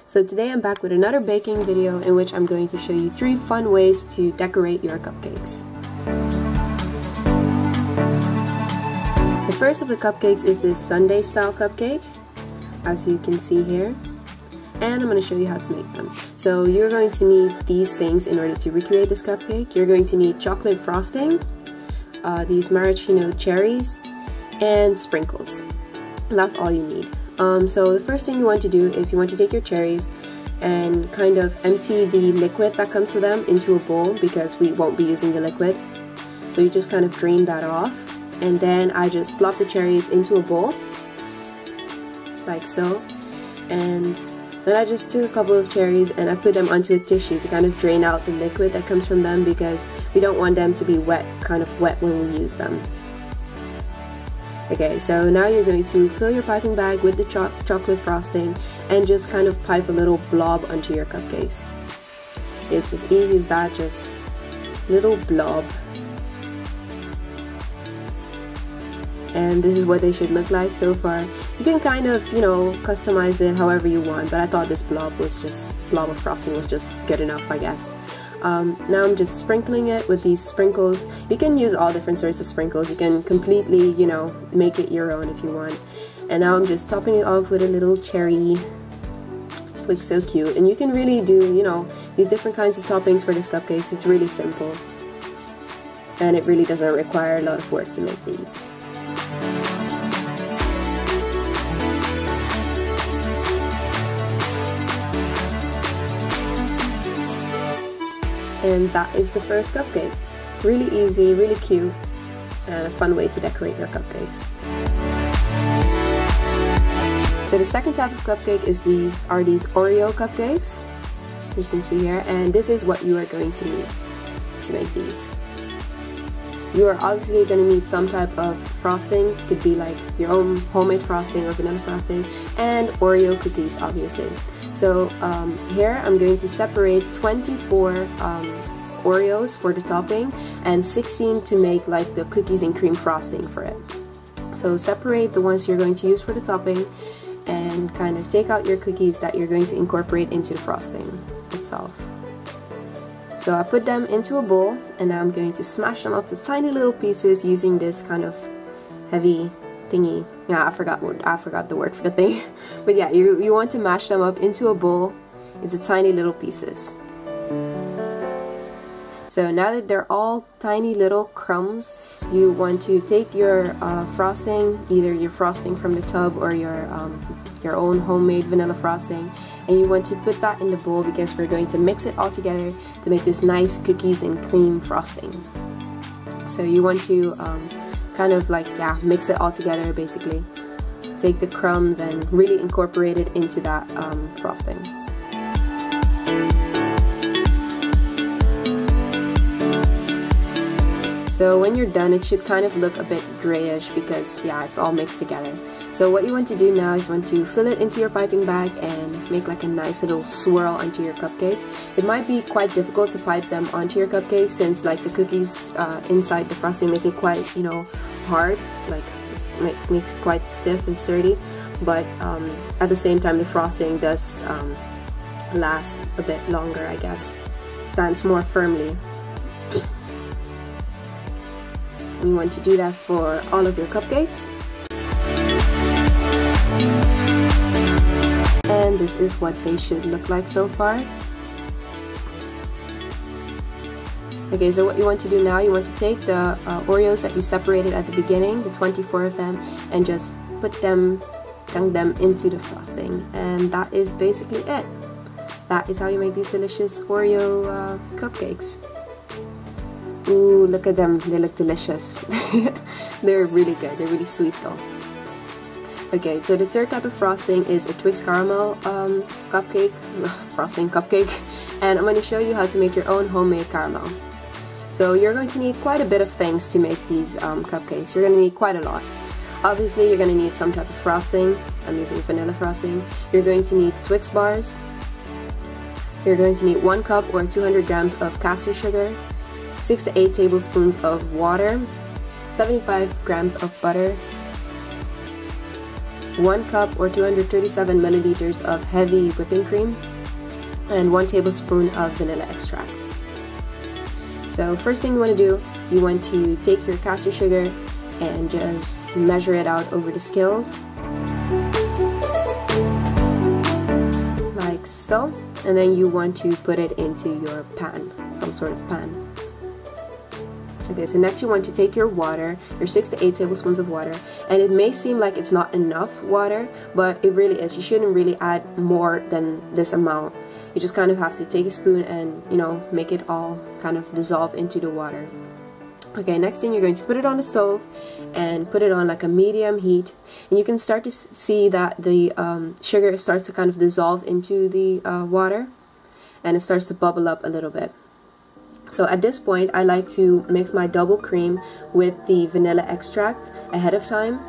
So today I'm back with another baking video in which I'm going to show you 3 fun ways to decorate your cupcakes. The first of the cupcakes is this Sundae style cupcake, as you can see here. And I'm going to show you how to make them. So you're going to need these things in order to recreate this cupcake. You're going to need chocolate frosting, these maraschino cherries, and sprinkles. And that's all you need. So the first thing you want to do is you want to take your cherries and kind of empty the liquid that comes with them into a bowl, because we won't be using the liquid. So you just kind of drain that off, and then I just plop the cherries into a bowl like so, and then I just took a couple of cherries and I put them onto a tissue to kind of drain out the liquid that comes from them, because we don't want them to be wet, kind of wet when we use them. Okay, so now you're going to fill your piping bag with the chocolate frosting and just kind of pipe a little blob onto your cupcakes. It's as easy as that, just little blob. And this is what they should look like so far. You can kind of, you know, customize it however you want, but I thought this blob of frosting was just good enough, I guess. Now I'm just sprinkling it with these sprinkles. You can use all different sorts of sprinkles. You can completely, you know, make it your own if you want. And now I'm just topping it off with a little cherry. Looks so cute. And you can really do, you know, use different kinds of toppings for this cupcakes. It's really simple. And it really doesn't require a lot of work to make these. And that is the first cupcake. Really easy, really cute, and a fun way to decorate your cupcakes. So the second type of cupcake is these Oreo cupcakes. You can see here, and this is what you are going to need to make these. You are obviously going to need some type of frosting. It could be like your own homemade frosting or vanilla frosting, and Oreo cookies, obviously. So here I'm going to separate 24 Oreos for the topping and 16 to make like the cookies and cream frosting for it. So separate the ones you're going to use for the topping and kind of take out your cookies that you're going to incorporate into the frosting itself. So I put them into a bowl, and now I'm going to smash them up to tiny little pieces using this kind of heavy thingy. Yeah, I forgot the word for the thing. But yeah, you want to mash them up into a bowl into tiny little pieces. So now that they're all tiny little crumbs, you want to take your frosting, either your frosting from the tub or your own homemade vanilla frosting, and you want to put that in the bowl, because we're going to mix it all together to make this nice cookies and cream frosting. So you want to kind of like, yeah, mix it all together basically. Take the crumbs and really incorporate it into that frosting. So when you're done, it should kind of look a bit grayish, because yeah, it's all mixed together. So what you want to do now is you want to fill it into your piping bag and make like a nice little swirl onto your cupcakes. It might be quite difficult to pipe them onto your cupcakes, since like the cookies inside the frosting make it quite, you know, hard, like it makes it quite stiff and sturdy. But at the same time, the frosting does last a bit longer, I guess. Stands more firmly. You want to do that for all of your cupcakes. And this is what they should look like so far. Okay, so what you want to do now, you want to take the Oreos that you separated at the beginning, the 24 of them, and just dunk them into the frosting. And that is basically it. That is how you make these delicious Oreo cupcakes. Ooh, look at them, they look delicious. They're really good, they're really sweet though. Okay, so the third type of frosting is a Twix-Caramel Cupcake, frosting cupcake, and I'm going to show you how to make your own homemade caramel. So you're going to need quite a bit of things to make these cupcakes. You're going to need quite a lot. Obviously, you're going to need some type of frosting. I'm using vanilla frosting. You're going to need Twix bars. You're going to need 1 cup or 200 grams of castor sugar, 6 to 8 tablespoons of water, 75 grams of butter, 1 cup or 237 milliliters of heavy whipping cream, and 1 tablespoon of vanilla extract. So first thing you want to do, you want to take your caster sugar and just measure it out over the scales, like so, and then you want to put it into your pan, some sort of pan. Okay, so next you want to take your water, your 6 to 8 tablespoons of water, and it may seem like it's not enough water, but it really is. You shouldn't really add more than this amount. You just kind of have to take a spoon and, you know, make it all kind of dissolve into the water. Okay, next thing, you're going to put it on the stove and put it on like a medium heat, and you can start to see that the sugar starts to kind of dissolve into the water, and it starts to bubble up a little bit. So at this point, I like to mix my double cream with the vanilla extract ahead of time,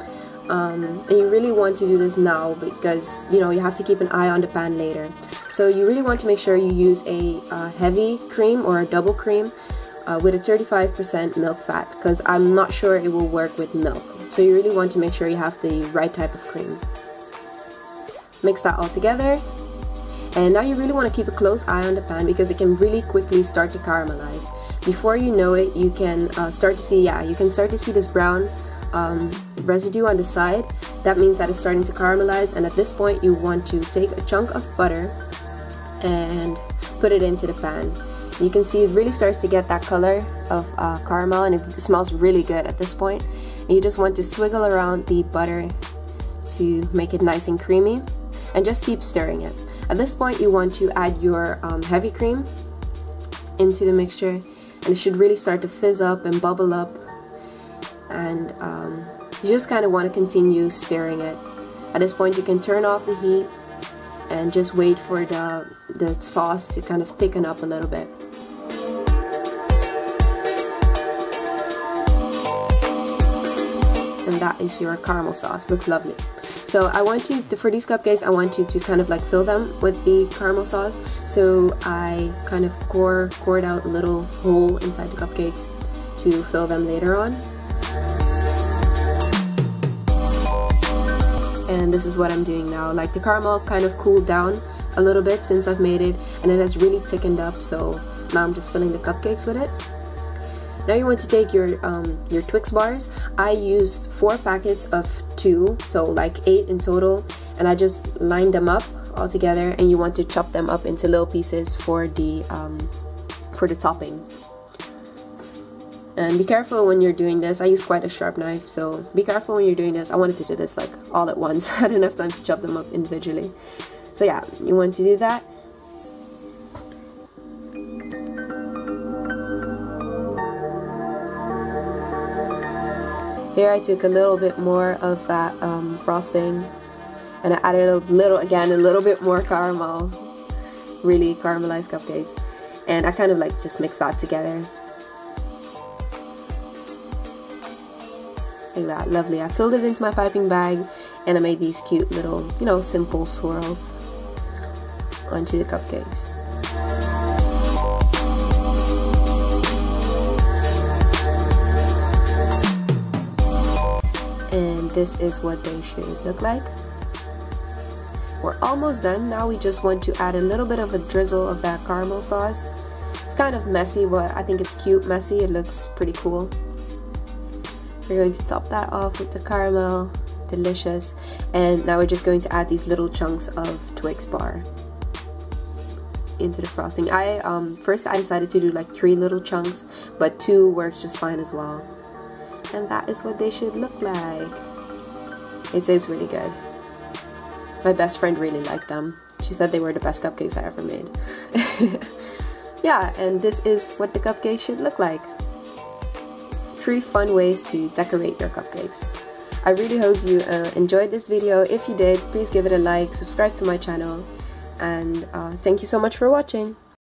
and you really want to do this now because, you know, you have to keep an eye on the pan later. So you really want to make sure you use a heavy cream or a double cream with a 35% milk fat, because I'm not sure it will work with milk. So you really want to make sure you have the right type of cream. Mix that all together, and now you really want to keep a close eye on the pan because it can really quickly start to caramelize. Before you know it, you can start to see, you can start to see this brown residue on the side. That means that it's starting to caramelize, and at this point you want to take a chunk of butter and put it into the pan. You can see it really starts to get that color of caramel, and it smells really good at this point. And you just want to swiggle around the butter to make it nice and creamy, and just keep stirring it. At this point you want to add your heavy cream into the mixture, and it should really start to fizz up and bubble up, and you just kind of want to continue stirring it. At this point you can turn off the heat and just wait for the sauce to kind of thicken up a little bit. And that is your caramel sauce. Looks lovely. So I want you to, for these cupcakes, I want you to kind of like fill them with the caramel sauce. So I kind of cored out a little hole inside the cupcakes to fill them later on. And this is what I'm doing now. Like, the caramel kind of cooled down a little bit since I've made it, and it has really thickened up, so now I'm just filling the cupcakes with it. Now you want to take your Twix bars. I used 4 packets of 2, so like 8 in total, and I just lined them up all together, and you want to chop them up into little pieces for the topping. And be careful when you're doing this. I use quite a sharp knife, so be careful when you're doing this. I wanted to do this like all at once. I didn't have time to chop them up individually. So yeah, you want to do that. Here I took a little bit more of that frosting, and I added a little bit more caramel, really caramelized cupcakes, and I kind of like just mixed that together. Like that, lovely. I filled it into my piping bag, and I made these cute little, you know, simple swirls onto the cupcakes. And this is what they should look like. We're almost done. Now we just want to add a little bit of a drizzle of that caramel sauce. It's kind of messy, but I think it's cute messy. It looks pretty cool. We're going to top that off with the caramel. Delicious. And now we're just going to add these little chunks of Twix bar into the frosting. First I decided to do like 3 little chunks, but 2 works just fine as well. And that is what they should look like. It is really good. My best friend really liked them. She said they were the best cupcakes I ever made. Yeah, and this is what the cupcake should look like. 3 fun ways to decorate your cupcakes. I really hope you enjoyed this video. If you did, please give it a like, subscribe to my channel, and thank you so much for watching.